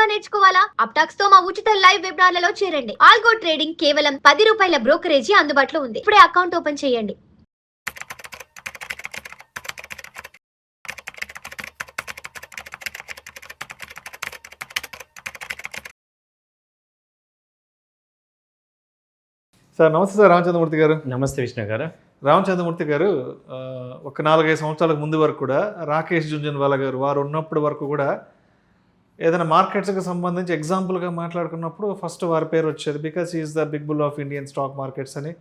గా నేర్చుకోవాలా? అప్టాక్స్ తో మా ఉచిత లైవ్ వెబినార్లలో చేరండి. ఆల్గో ట్రేడింగ్ కేవలం ₹10 బ్రోకరేజీ అందుబాటులో ఉంది. ఇప్పుడే అకౌంట్ ఓపెన్ చేయండి. సార్ నమస్తే సార్ రామచంద్రమూర్తి గారు. నమస్తే విష్ణు గారు. రామచంద్రమూర్తి గారు ఒక 4-5 సంవత్సరాలకు ముందు వరకు కూడా రాకేష్ జుంజున్వాలా గారు వారు ఉన్నప్పటి వరకు కూడా ఏదైనా మార్కెట్స్కి సంబంధించి ఎగ్జాంపుల్గా మాట్లాడుకున్నప్పుడు ఫస్ట్ వారి పేరు వచ్చేది. Because is the big bull of Indian stock markets అని.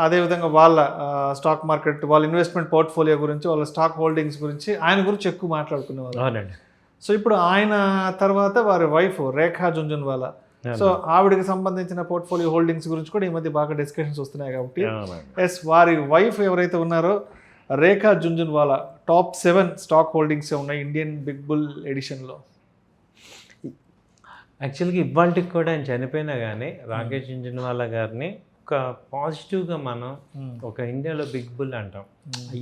అదేవిధంగా వాళ్ళ స్టాక్ మార్కెట్ వాళ్ళ ఇన్వెస్ట్మెంట్ పోర్ట్ఫోలియో గురించి వాళ్ళ స్టాక్ హోల్డింగ్స్ గురించి ఆయన గురించి ఎక్కువ మాట్లాడుకునేవారు. అవునండి. సో ఇప్పుడు ఆయన తర్వాత వారి వైఫ్ రేఖా జుంజున్వాలా, సో ఆవిడకి సంబంధించిన పోర్ట్ఫోలియో హోల్డింగ్స్ గురించి కూడా ఈ మధ్య బాగా డిస్కషన్స్ వస్తున్నాయి. కాబట్టి ఎస్ వారి వైఫ్ ఎవరైతే ఉన్నారో రేఖా జుంజున్వాలా టాప్ 7 స్టాక్ హోల్డింగ్స్ ఉన్నాయి ఇండియన్ బిగ్ బుల్ ఎడిషన్లో. యాక్చువల్గా ఇవాళకి కూడా ఆయన చనిపోయినా కానీ రాకేష్ జుంజున్వాలా గారిని ఒక పాజిటివ్గా మనం ఒక ఇండియాలో బిగ్ బుల్ అంటాం.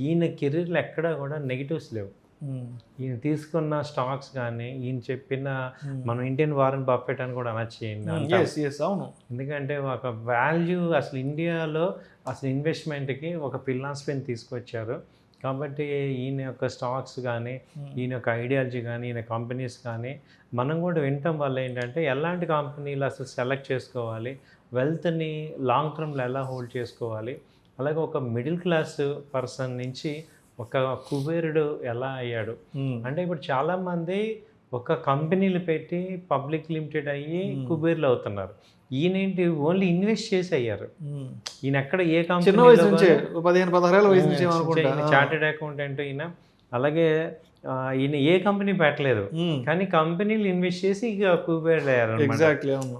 ఈయన కెరీర్లో ఎక్కడా కూడా నెగిటివ్స్ లేవు. ఈయన తీసుకున్న స్టాక్స్ కానీ ఈయన చెప్పిన మనం ఇండియన్ వారెన్ బఫెట్ అని కూడా అనొచ్చు. అవును, ఎందుకంటే ఒక వాల్యూ అసలు ఇండియాలో అసలు ఇన్వెస్ట్మెంట్కి ఒక ఫిలాసఫీని తీసుకొచ్చారు. కాబట్టి ఈయన యొక్క స్టాక్స్ కానీ ఈయన యొక్క ఐడియాలజీ కానీ ఈయన కంపెనీస్ కానీ మనం కూడా వినటం వల్ల ఏంటంటే ఎలాంటి కంపెనీలు అసలు సెలెక్ట్ చేసుకోవాలి, వెల్త్ని లాంగ్ టర్మ్లో ఎలా హోల్డ్ చేసుకోవాలి, అలాగే ఒక మిడిల్ క్లాస్ పర్సన్ నుంచి ఒక కుబేరుడు ఎలా అయ్యాడు. అంటే ఇప్పుడు చాలామంది ఒక కంపెనీలు పెట్టి పబ్లిక్ లిమిటెడ్ అయ్యి కుబేర్లు అవుతున్నారు. ఈయనేంటి ఓన్లీ ఇన్వెస్ట్ చేసి అయ్యారు. ఈయన ఎక్కడ ఏ కంపెనీ చార్టెడ్ అకౌంటెంట్ ఈయన. అలాగే ఈయన ఏ కంపెనీ పెట్టలేదు కానీ కంపెనీలు ఇన్వెస్ట్ చేసి ఇక కుబేర్లు అయ్యారు.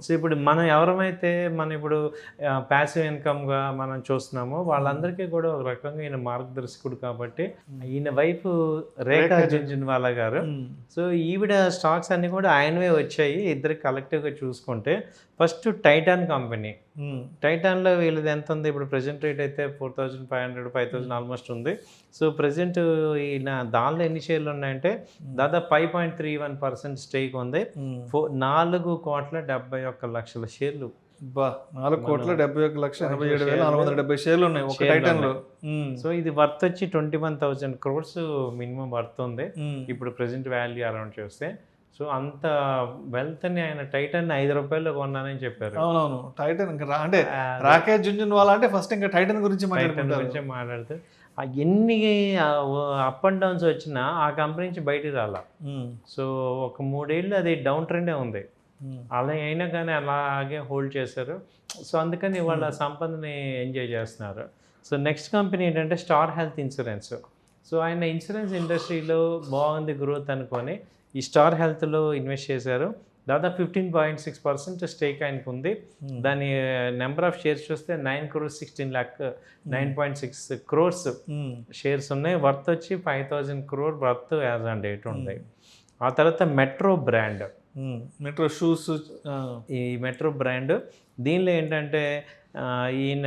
సో ఇప్పుడు మనం ఎవరమైతే మనం ఇప్పుడు ప్యాసివ్ ఇన్కమ్గా మనం చూస్తున్నామో వాళ్ళందరికీ కూడా ఒక రకంగా ఈయన మార్గదర్శకుడు. కాబట్టి ఈయన వైఫ్ రేఖా జుంజున్వాలా గారు, సో ఈవిడ స్టాక్స్ అన్నీ కూడా ఆయనవే వచ్చాయి. ఇద్దరికి కలెక్టివ్గా చూసుకుంటే ఫస్ట్ టైటాన్ కంపెనీ. టైటాన్లో వీళ్ళది ఎంత ఉంది ఇప్పుడు ప్రజెంట్ రేట్ అయితే 4,500 5,000 ఆల్మోస్ట్ ఉంది. సో ప్రజెంట్ ఈయన దానిలో ఎన్ని షేర్లు ఉన్నాయంటే దాదాపు 5.31% స్టేక్ ఉంది. 4,71,00,000 షేర్లు. 4,71,87,470 షేర్లు ఉన్నాయి ఒక టైటాన్లో. సో ఇది వర్త్ వచ్చి 21,000 crores మినిమం వర్త్ ఉంది ఇప్పుడు ప్రజెంట్ వాల్యూ అరౌండ్ చూస్తే. సో అంత వెల్త్ ని ఆయన టైటాన్ ₹5 కొన్నానని చెప్పారు. అవునవును, టైటాన్ అంటే రాకేష్ జుంజున్వాలా అంటే ఫస్ట్ ఇంకా టైటాన్ గురించి మాట్లాడితే ఎన్ని అప్ అండ్ డౌన్స్ వచ్చినా ఆ కంపెనీ నుంచి బయటికి రాలా. సో ఒక 3 ఏళ్ళు అది డౌన్ ట్రెండే ఉంది. అలా అయినా కానీ అలాగే హోల్డ్ చేశారు. సో అందుకని వాళ్ళ సంపదని ఎంజాయ్ చేస్తున్నారు. సో నెక్స్ట్ కంపెనీ ఏంటంటే స్టార్ హెల్త్ ఇన్సూరెన్స్. సో ఆయన ఇన్సూరెన్స్ ఇండస్ట్రీలో బాగుంది గ్రోత్ అనుకొని ఈ స్టార్ హెల్త్లో ఇన్వెస్ట్ చేశారు. దాదాపు 15.6% స్టేక్ ఆయనకు ఉంది. దాని నెంబర్ ఆఫ్ షేర్స్ చూస్తే 9.6 crores షేర్స్ ఉన్నాయి. వర్త్ వచ్చి 5,000 crore worth as on date ఉంది. ఆ తర్వాత మెట్రో బ్రాండ్, మెట్రో షూస్. ఈ మెట్రో బ్రాండ్ దీనిలో ఏంటంటే ఈయన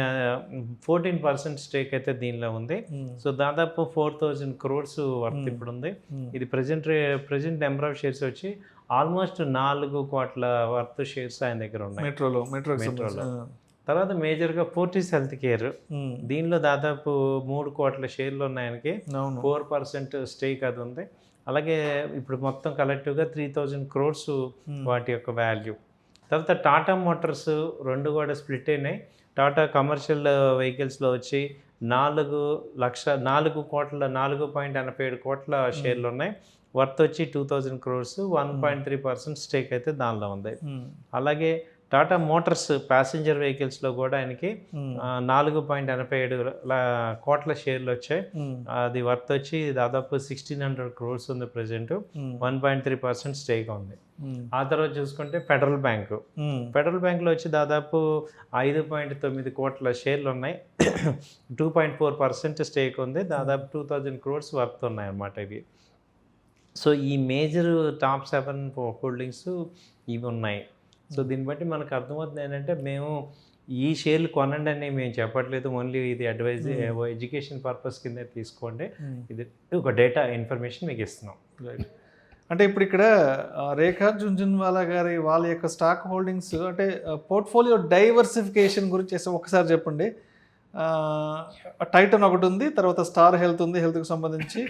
14% స్టేక్ అయితే దీనిలో ఉంది. సో దాదాపు 4,000 crores వర్త్ ఇప్పుడు ఉంది. ఇది ప్రజెంట్ నెంబర్ ఆఫ్ షేర్స్ వచ్చి ఆల్మోస్ట్ 4 కోట్ల వర్త్ షేర్స్ ఆయన దగ్గర ఉన్నాయి మెట్రోలో. తర్వాత మేజర్గా ఫోర్టిస్ హెల్త్ కేర్, దీనిలో దాదాపు 3 కోట్ల షేర్లు ఉన్నాయి ఆయనకి. 4% స్టేక్ అది ఉంది. అలాగే ఇప్పుడు మొత్తం కలెక్టివ్గా 3,000 crores వాటి యొక్క వాల్యూ. తర్వాత టాటా మోటార్స్ 2 కూడా స్ప్లిట్ అయినాయి. టాటా కమర్షియల్ వెహికల్స్లో వచ్చి 4.87 కోట్ల షేర్లు ఉన్నాయి. వర్త్ వచ్చి 2,000 crores, 1.3% స్టేక్ అయితే దానిలో ఉంది. అలాగే టాటా మోటార్స్ ప్యాసింజర్ వెహికల్స్లో కూడా ఆయనకి 4.87 కోట్ల షేర్లు వచ్చాయి. అది వర్త్ వచ్చి దాదాపు 1,600 crores ఉంది ప్రజెంట్. 1.3% స్టేక్ ఉంది. ఆ తర్వాత చూసుకుంటే ఫెడరల్ బ్యాంక్లో వచ్చి దాదాపు 5.9 కోట్ల షేర్లు ఉన్నాయి. 2.4% స్టేక్ ఉంది. దాదాపు 2,000 crores వర్త్ ఉన్నాయి అన్నమాట ఇవి. సో ఈ మేజర్ టాప్ 7 హోల్డింగ్స్ ఇవి ఉన్నాయి. సో దీన్ని బట్టి మనకు అర్థమవుతుంది ఏంటంటే మేము ఈ షేర్లు కొనండి అని మేము చెప్పట్లేదు. ఓన్లీ ఇది అడ్వైజ్ ఎడ్యుకేషన్ పర్పస్ కింద తీసుకోండి. ఇది ఒక డేటా ఇన్ఫర్మేషన్ మీకు ఇస్తున్నాం. అంటే ఇప్పుడు ఇక్కడ రేఖా జుంజున్వాలా గారి వాళ్ళ యొక్క స్టాక్ హోల్డింగ్స్ అంటే పోర్ట్ఫోలియో డైవర్సిఫికేషన్ గురించి ఒకసారి చెప్పండి. టైటన్ ఒకటి ఉంది, తర్వాత స్టార్ హెల్త్ ఉంది, హెల్త్కి సంబంధించి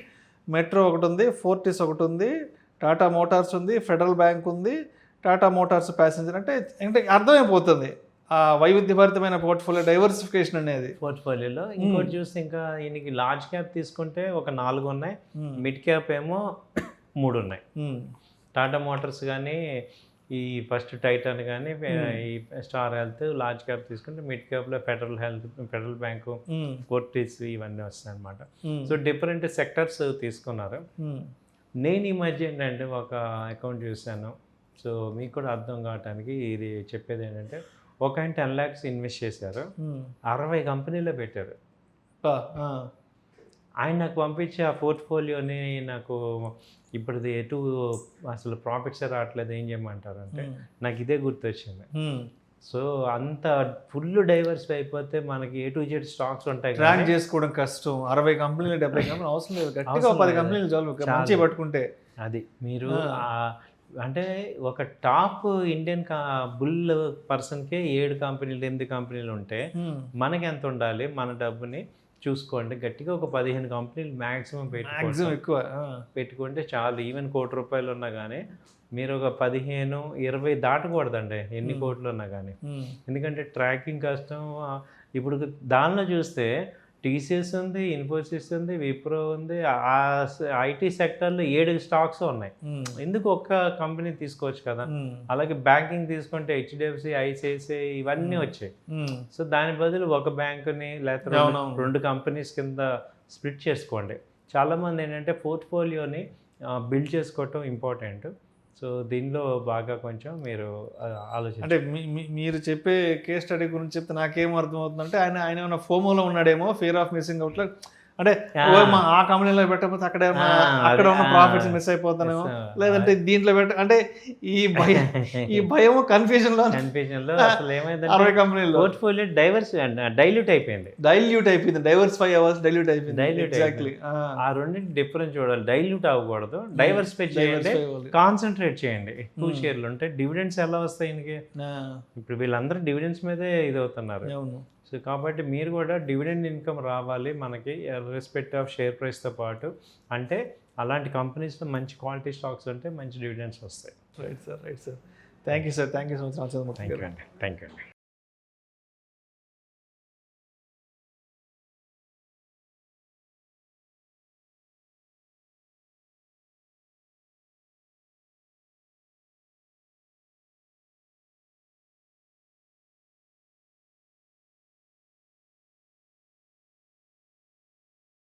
మెట్రో ఒకటి ఉంది, ఫోర్టిస్ ఒకటి ఉంది, టాటా మోటార్స్ ఉంది, ఫెడరల్ బ్యాంక్ ఉంది, టాటా మోటార్స్ ప్యాసింజర్. అంటే అర్థమైపోతుంది ఆ వైవిధ్యభరితమైన పోర్ట్ఫోలియో డైవర్సిఫికేషన్ అనేది. పోర్ట్ఫోలియోలో ఇంకోటి చూస్తే ఇంకా ఈయనకి లార్జ్ క్యాప్ తీసుకుంటే ఒక 4 ఉన్నాయి, మిడ్ క్యాప్ ఏమో 3 ఉన్నాయి. టాటా మోటార్స్ కానీ, ఈ ఫస్ట్ టైటాన్ కానీ, ఈ స్టార్ హెల్త్. లార్జ్ క్యాప్ తీసుకుంటే మిడ్ క్యాప్లో federal health, federal bank, Fortis ఇవన్నీ వస్తాయి అనమాట. సో డిఫరెంట్ సెక్టర్స్ తీసుకున్నారు. నేను ఈ మధ్య ఏంటంటే ఒక అకౌంట్ చూశాను, సో మీకు కూడా అర్థం కావటానికి ఇది చెప్పేది ఏంటంటే, ఒక ఆయన 10 lakhs ఇన్వెస్ట్ చేశారు, 60 కంపెనీలో పెట్టారు. ఆయన నాకు పంపించి ఆ పోర్ట్ఫోలియోని నాకు ఇప్పటిది ఎటు అసలు ప్రాఫిట్స్ రావట్లేదు, ఏం చేయమంటారు అంటే నాకు ఇదే గుర్తొచ్చింది. సో అంత ఫుల్ డైవర్సిఫై అయిపోతే మనకి A to Z స్టాక్స్ ఉంటాయి, ట్రాక్ చేసుకోవడం కష్టం. 60 కంపెనీలు 70 కంపెనీలు అవసరం లేదు, గట్టిగా 10 కంపెనీలు చాలు మంచిగా పట్టుకుంటే. అది మీరు అంటే ఒక టాప్ ఇండియన్ బుల్ పర్సన్కే 7 కంపెనీలు 8 కంపెనీలు ఉంటే మనకి ఎంత ఉండాలి? మన డబ్బుని చూసుకోండి, గట్టిగా ఒక 15 కంపెనీలు మ్యాక్సిమం పెట్టుకుంటే చాలు. ఈవెన్ ₹1 ఉన్నా కానీ మీరు ఒక 15-20 దాటకూడదండి ఎన్ని కోట్లు ఉన్నా కానీ, ఎందుకంటే ట్రాకింగ్ కష్టం. ఇప్పుడు దానిలో చూస్తే టీసీఎస్ ఉంది, ఇన్ఫోసిస్ ఉంది, విప్రో ఉంది, ఆ ఐటీ సెక్టర్లో 7 స్టాక్స్ ఉన్నాయి. ఎందుకు ఒక్క కంపెనీ తీసుకోవచ్చు కదా. అలాగే బ్యాంకింగ్ తీసుకుంటే హెచ్డిఎఫ్సి, ఐసిఐసిఐ ఇవన్నీ వచ్చాయి. సో దాని బదులు ఒక బ్యాంకుని లేకపోతే 2 కంపెనీస్ కింద స్ప్లిట్ చేసుకోండి. చాలామంది ఏంటంటే పోర్ట్ఫోలియోని బిల్డ్ చేసుకోవటం ఇంపార్టెంట్. సో దీనిలో బాగా కొంచెం మీరు ఆలోచించండి. అంటే మీరు చెప్పే కేస్ స్టడీ గురించి చెప్తే నాకేం అర్థమవుతుందంటే ఆయన ఏమైనా ఫోమోలో ఉన్నాడేమో, ఫియర్ ఆఫ్ మిస్సింగ్ అవుట్లో. అంటే ఆ కంపెనీలో పెట్టకపోతే అక్కడ ఉన్న ప్రాఫిట్స్ మిస్ అయిపోతానేమో, లేదంటే దీంట్లో అంటే ఈ భయం కన్ఫ్యూజన్ లో అసలు ఏమైందంటే 60 కంపెనీలు పోర్ట్ఫోలియో డైల్యూట్ అయిపోయింది. డైవర్సిఫై అవర్స్ డైల్యూట్ అయిపోయింది. ఎగ్జాక్ట్లీ ఆ రెండింటి డిఫరెన్స్ చూడాలి. డైల్యూట్ అవ్వకూడదు, డైవర్సిఫై చేయండి, కాన్సన్ట్రేట్ చేయండి. ఎక్కువ షేర్లు ఉంటే డివిడెండ్స్ ఎలా వస్తాయి ఇంకే? ఇప్పుడు వీళ్ళందరూ డివిడెండ్స్ మీదే ఇది అవుతున్నారు. సో కాబట్టి మీరు కూడా డివిడెండ్ ఇన్కమ్ రావాలి మనకి రెస్పెక్ట్ ఆఫ్ షేర్ ప్రైస్తో పాటు. అంటే అలాంటి కంపెనీస్లో మంచి క్వాలిటీ స్టాక్స్ ఉంటే మంచి డివిడెండ్స్ వస్తాయి. Right sir. Thank you sir. Thank you so much. Thank you అండి.